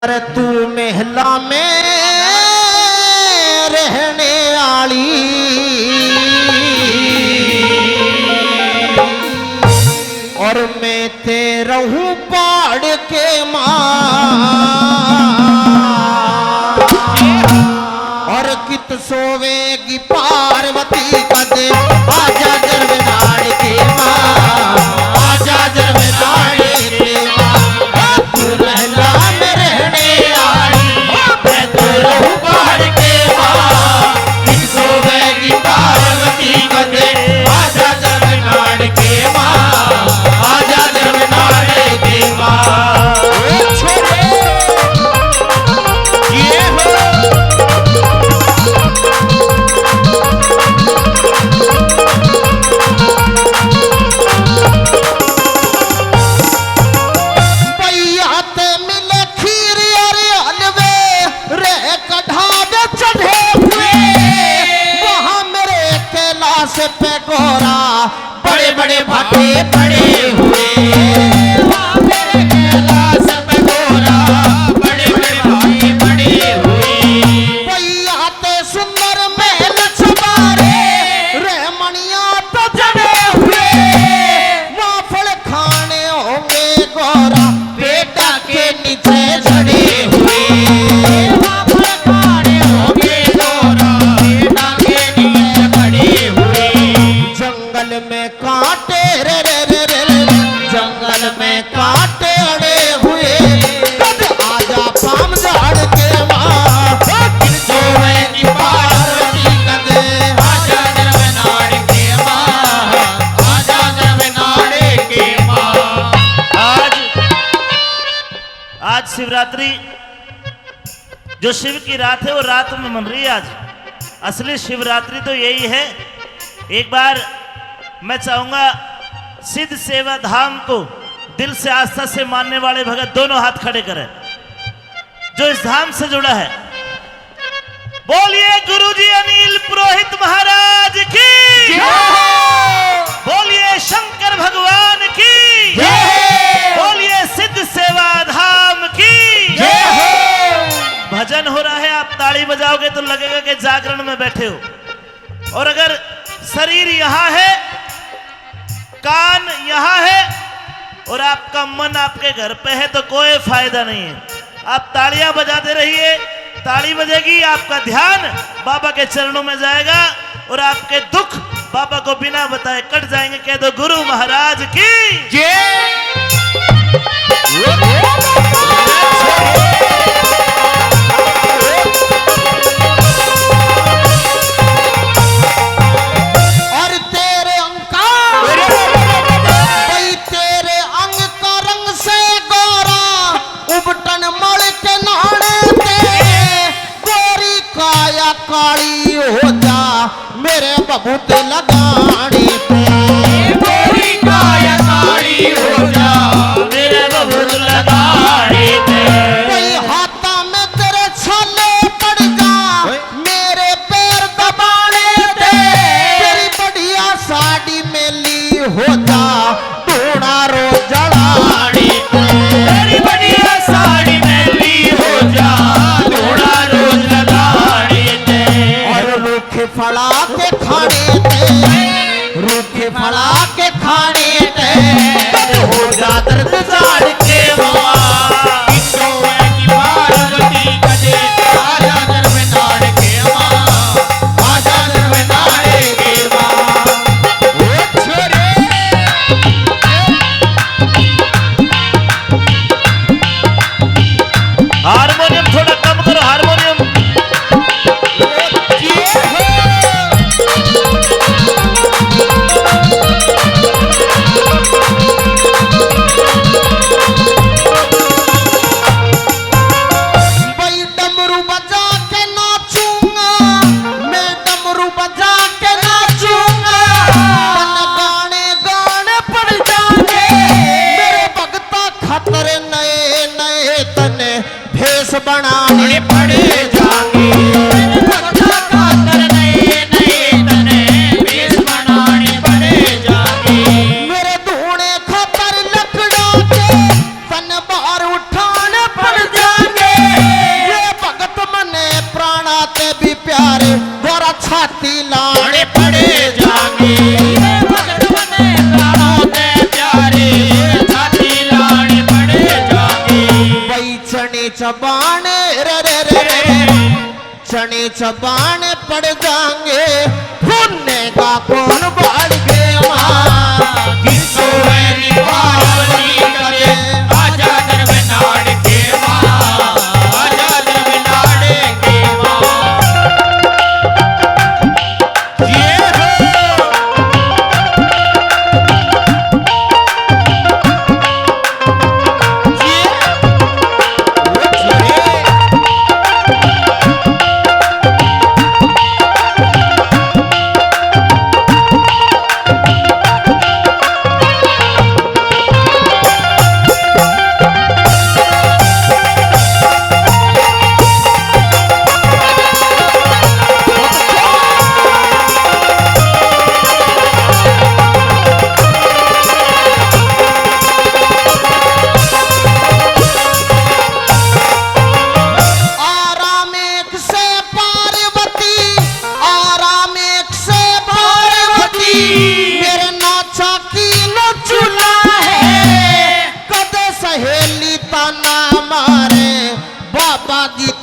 अरे तू महला में रहने आली और मैं ते रहूं पहाड़ के मां और कित सोवेगी पार्वती कदे आजा जरनाड़ के मां आजा जरनाड़ के मां तू महला में रहने आली मैं तो रहूं पहाड़ के मां कित सोवेगी पार्वती कदे आजा जरनाड़ के मां आजा जरनाड़ के मां पे गोरा बड़े बड़े भाटे पड़े हुए मेरे कैलाश पे गोरा बड़े बड़े भाटे पड़े हुए भैया ते सुंदर महल सवारे रहमनिया तो जड़े हुए वाफल खाने होंगे गोरा बेटा के नीचे जड़े हुए वाफल खाने होंगे गोरा बेटा के नीचे पड़े हुए जंगल में कांटे रे रे रे रे जंगल में कांटे अड़े हुए कद आजा पाम झाड़ के मां सोवेगी पार्वती कद आजा जरनाड़ के मां आजा जरनाड़ के मां। आज शिवरात्रि जो शिव की रात है वो रात में मन रही है। आज असली शिवरात्रि तो यही है। एक बार मैं चाहूंगा सिद्ध सेवा धाम को दिल से आस्था से मानने वाले भगत दोनों हाथ खड़े करें जो इस धाम से जुड़ा है। बोलिए गुरुजी अनिल पुरोहित महाराज की, बोलिए शंकर भगवान की, बोलिए सिद्ध सेवा धाम की। भजन हो रहा है, आप ताली बजाओगे तो लगेगा कि जागरण में बैठे हो। और अगर शरीर यहाँ है, कान यहाँ है और आपका मन आपके घर पे है तो कोई फायदा नहीं है। आप तालियां बजाते रहिए, ताली बजेगी, आपका ध्यान बाबा के चरणों में जाएगा और आपके दुख बाबा को बिना बताए कट जाएंगे। कह दो गुरु महाराज की जय। काली हो जा मेरे बबूत लगाने पे गोरी काया काली हो जा मेरे बबूत लगाने पे कोई हाथा में तेरे छाले पड़ जा मेरे पैर दबाने पे तेरी बढ़िया साड़ी मेली हो जा धूना रोज जलाने पे तेरी बढ़िया साड़ी मेली हो जा धूना रोज फड़ा के खाने थे रूखे फड़ा के खाने थे हो जा दर्द जाड़ के मां सोवेगी पार्वती कदे आजा जरनाड़ के मां आजा जरनाड़ के मां। ओ छोरे हारमोनियम थोड़ा कम करो, हारमोनियम। बनाने पड़े जाएंगे मेरे धूने खतर लकड़ा के तन बाहर उठाने पड़ जाएंगे। चने चबाने रे रे रे रे चने चबाने पड़ जाएंगे भुनने का कौन बढ़ गए माँ किसो मेरी पार्वती करे आजा दरबार के माँ आजा दरबार के माँ ये हो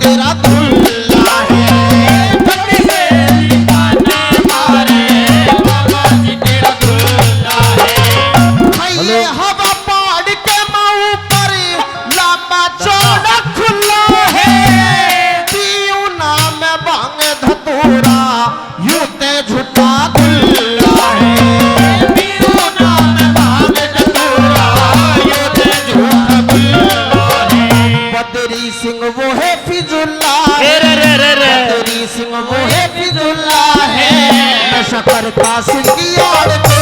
तेरा दुल्ला है ये हवा पहाड़ के माऊ पर लंबा चौड़ा खुला है पीऊ नाम भांग धतूरा यूं ते झूठा दुल्ला है पीरू नाम भाग धतूरा यूं ते झूठा दुल्ला है बदरी सिंह वो है फिजुल्ला रे रे रे रे रे। बदरी सिंह वो है फिजुल्ला है नशा करता सिंह की याद पे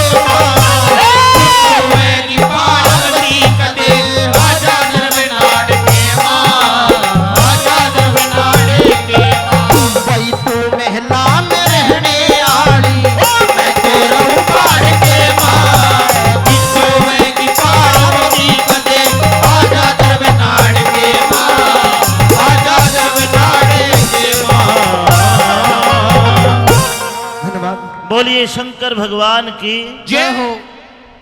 मेरी पार्वती कदे आजा दरबार के माँ आजा दरबार के माँ भाई तू महला में रहने आड़ी मैं तेरा उबार के माँ किसो मेरी पार्वती कदे आजा दरबार के माँ आजा दरबार के माँ धन्यवाद बोलिए शंकर भगवान की जय हो।